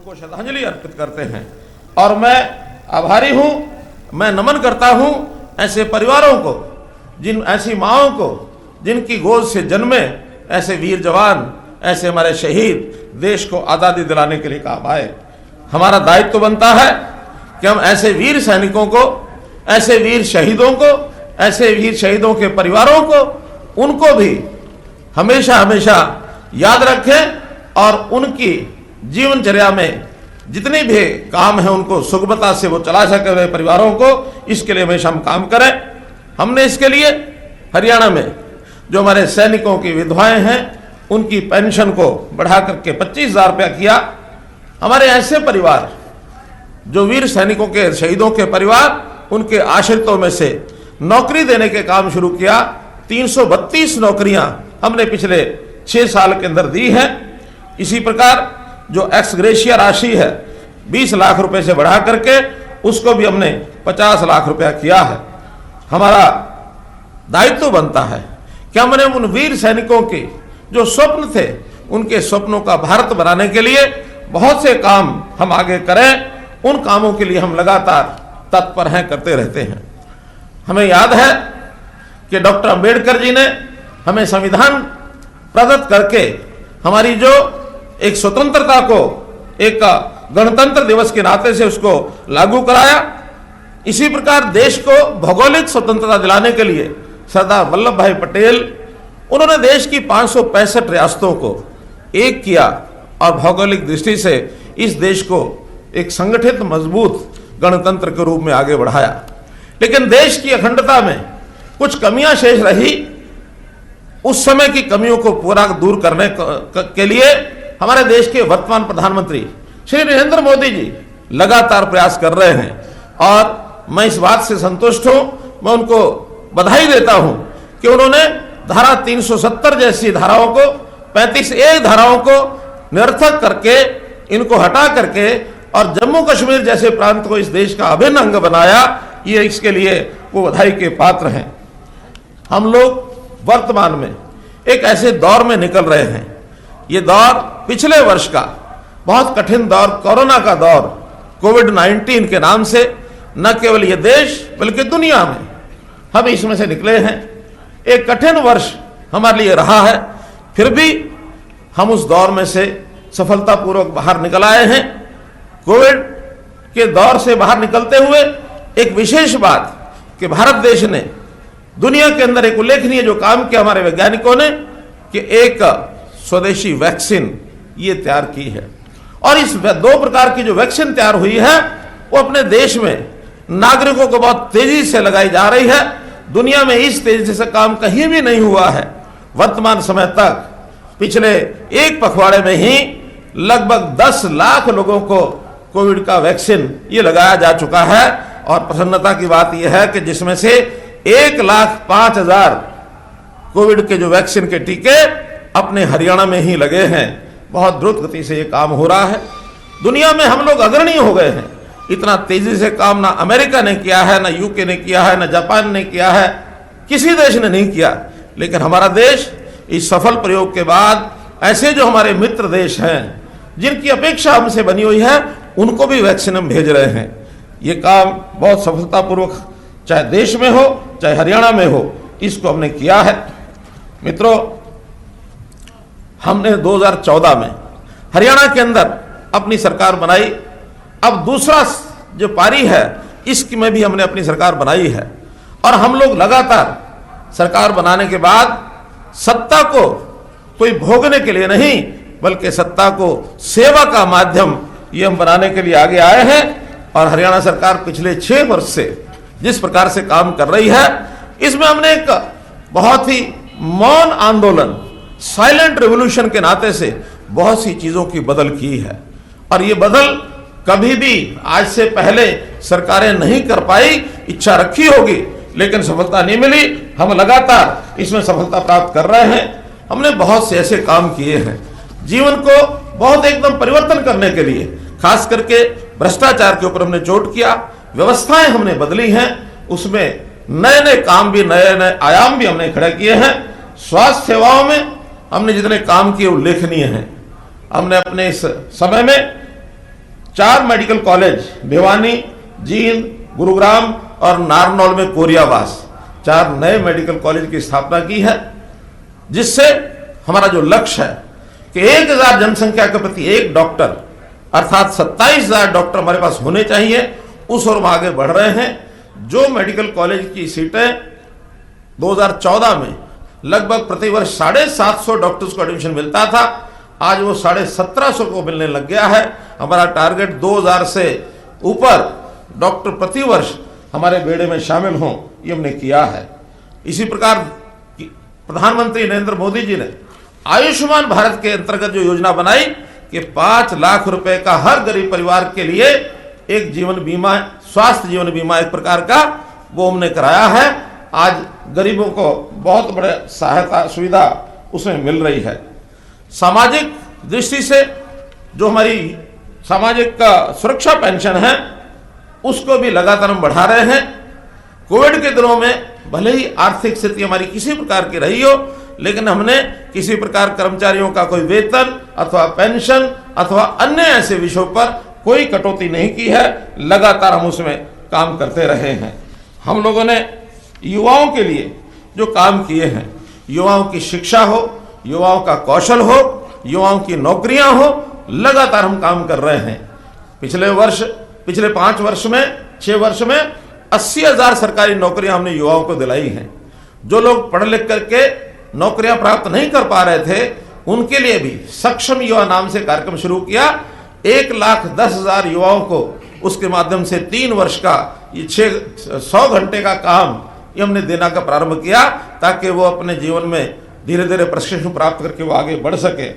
उनको श्रद्धांजलि अर्पित करते हैं। और मैं आभारी हूं, मैं नमन करता हूं ऐसे परिवारों को, ऐसी माओं को जिनकी गोद से जन्मे ऐसे वीर जवान, ऐसे हमारे शहीद देश को आज़ादी दिलाने के लिए काम आए। हमारा दायित्व बनता है कि हम ऐसे वीर सैनिकों को, ऐसे वीर शहीदों को, ऐसे वीर शहीदों के परिवारों को, उनको भी हमेशा हमेशा याद रखें और उनकी जीवनचर्या में जितने भी काम है उनको सुगमता से वो चला सके हुए परिवारों को, इसके लिए हमेशा हम काम करें। हमने इसके लिए हरियाणा में जो हमारे सैनिकों की विधवाएं हैं उनकी पेंशन को बढ़ा करके 25,000 रुपया किया। हमारे ऐसे परिवार जो वीर सैनिकों के, शहीदों के परिवार, उनके आश्रितों में से नौकरी देने के काम शुरू किया। 332 नौकरियां हमने पिछले 6 साल के अंदर दी हैं। इसी प्रकार जो एक्स ग्रेशिया राशि है 20 लाख रुपए से बढ़ा करके उसको भी हमने 50 लाख रुपया किया है। हमारा दायित्व बनता है कि हमने उन वीर सैनिकों के जो स्वप्न थे, उनके स्वप्नों का भारत बनाने के लिए बहुत से काम हम आगे करें। उन कामों के लिए हम लगातार तत्पर हैं, करते रहते हैं। हमें याद है कि डॉक्टर अंबेडकर जी ने हमें संविधान प्रदत्त करके हमारी जो एक स्वतंत्रता को एक गणतंत्र दिवस के नाते से उसको लागू कराया। इसी प्रकार देश को भौगोलिक स्वतंत्रता दिलाने के लिए सरदार वल्लभ भाई पटेल, उन्होंने देश की 565 रियासतों को एक किया और भौगोलिक दृष्टि से इस देश को एक संगठित मजबूत गणतंत्र के रूप में आगे बढ़ाया। लेकिन देश की अखंडता में कुछ कमियां शेष रही। उस समय की कमियों को पूरा दूर करने के लिए हमारे देश के वर्तमान प्रधानमंत्री श्री नरेंद्र मोदी जी लगातार प्रयास कर रहे हैं और मैं इस बात से संतुष्ट हूं। मैं उनको बधाई देता हूं कि उन्होंने धारा 370 जैसी धाराओं को, 35A धाराओं को निरर्थक करके, इनको हटा करके और जम्मू कश्मीर जैसे प्रांत को इस देश का अभिन्न अंग बनाया। ये इसके लिए वो बधाई के पात्र हैं। हम लोग वर्तमान में एक ऐसे दौर में निकल रहे हैं। ये दौर पिछले वर्ष का बहुत कठिन दौर, कोरोना का दौर, कोविड-19 के नाम से न केवल ये देश बल्कि दुनिया में हम इसमें से निकले हैं। एक कठिन वर्ष हमारे लिए रहा है, फिर भी हम उस दौर में से सफलतापूर्वक बाहर निकल आए हैं। कोविड के दौर से बाहर निकलते हुए एक विशेष बात कि भारत देश ने दुनिया के अंदर एक उल्लेखनीय जो काम किया हमारे वैज्ञानिकों ने कि एक स्वदेशी वैक्सीन ये तैयार की है। और इस 2 प्रकार की जो वैक्सीन तैयार हुई है वो अपने देश में नागरिकों को बहुत तेजी से लगाई जा रही है। दुनिया में इस तेजी से काम कहीं भी नहीं हुआ है। वर्तमान समय तक पिछले एक पखवाड़े में ही लगभग 10 लाख लोगों को कोविड का वैक्सीन ये लगाया जा चुका है। और प्रसन्नता की बात यह है कि जिसमें से 1,05,000 कोविड के जो वैक्सीन के टीके अपने हरियाणा में ही लगे हैं। बहुत द्रुत गति से ये काम हो रहा है। दुनिया में हम लोग अग्रणी हो गए हैं। इतना तेजी से काम ना अमेरिका ने किया है, ना यूके ने किया है, ना जापान ने किया है, किसी देश ने नहीं किया। लेकिन हमारा देश इस सफल प्रयोग के बाद ऐसे जो हमारे मित्र देश हैं जिनकी अपेक्षा हमसे बनी हुई है, उनको भी वैक्सीन हम भेज रहे हैं। ये काम बहुत सफलतापूर्वक, चाहे देश में हो चाहे हरियाणा में हो, इसको हमने किया है। मित्रों, हमने 2014 में हरियाणा के अंदर अपनी सरकार बनाई। अब दूसरा जो पारी है इसमें भी हमने अपनी सरकार बनाई है। और हम लोग लगातार सरकार बनाने के बाद सत्ता को कोई भोगने के लिए नहीं बल्कि सत्ता को सेवा का माध्यम ये हम बनाने के लिए आगे आए हैं। और हरियाणा सरकार पिछले 6 वर्ष से जिस प्रकार से काम कर रही है, इसमें हमने एक बहुत ही मौन आंदोलन, साइलेंट रेवोल्यूशन के नाते से बहुत सी चीजों की बदल की है। और ये बदल कभी भी आज से पहले सरकारें नहीं कर पाई। इच्छा रखी होगी लेकिन सफलता नहीं मिली। हम लगातार इसमें सफलता प्राप्त कर रहे हैं। हमने बहुत से ऐसे काम किए हैं जीवन को बहुत एकदम परिवर्तन करने के लिए। खास करके भ्रष्टाचार के ऊपर हमने जोर किया, व्यवस्थाएं हमने बदली हैं, उसमें नए नए काम भी, नए नए आयाम भी हमने खड़े किए हैं। स्वास्थ्य सेवाओं में हमने जितने काम किए उल्लेखनीय हैं। हमने अपने इस समय में 4 मेडिकल कॉलेज भिवानी, जींद, गुरुग्राम और नारनौल में कोरियावास 4 नए मेडिकल कॉलेज की स्थापना की है, जिससे हमारा जो लक्ष्य है कि 1000 जनसंख्या के प्रति एक डॉक्टर अर्थात 27,000 डॉक्टर हमारे पास होने चाहिए, उस ओर हम आगे बढ़ रहे हैं। जो मेडिकल कॉलेज की सीटें 2014 में लगभग प्रतिवर्ष 750 डॉक्टर्स को एडमिशन मिलता था, आज वो 1750 को मिलने लग गया है। हमारा टारगेट 2000 से ऊपर डॉक्टर प्रतिवर्ष हमारे बेड़े में शामिल हों, ये हमने किया है। इसी प्रकार प्रधानमंत्री नरेंद्र मोदी जी ने आयुष्मान भारत के अंतर्गत जो योजना बनाई कि 5 लाख रुपए का हर गरीब परिवार के लिए एक जीवन बीमा, स्वास्थ्य जीवन बीमा एक प्रकार का, वो हमने कराया है। आज गरीबों को बहुत बड़े सहायता सुविधा उसमें मिल रही है। सामाजिक दृष्टि से जो हमारी सामाजिक सुरक्षा पेंशन है, उसको भी लगातार हम बढ़ा रहे हैं। कोविड के दिनों में भले ही आर्थिक स्थिति हमारी किसी प्रकार की रही हो, लेकिन हमने किसी प्रकार कर्मचारियों का कोई वेतन अथवा पेंशन अथवा अन्य ऐसे विषयों पर कोई कटौती नहीं की है। लगातार हम उसमें काम करते रहे हैं। हम लोगों ने युवाओं के लिए जो काम किए हैं, युवाओं की शिक्षा हो, युवाओं का कौशल हो, युवाओं की नौकरियां हो, लगातार हम काम कर रहे हैं। पिछले 5 वर्ष में 6 वर्ष में 80,000 सरकारी नौकरियां हमने युवाओं को दिलाई हैं। जो लोग पढ़ लिख करके नौकरियां प्राप्त नहीं कर पा रहे थे, उनके लिए भी सक्षम युवा नाम से कार्यक्रम शुरू किया। 1,10,000 युवाओं को उसके माध्यम से 3 वर्ष का ये 100 घंटे का काम ये हमने देना का प्रारंभ किया, ताकि वो अपने जीवन में धीरे धीरे प्रशिक्षण प्राप्त करके वो आगे बढ़ सके।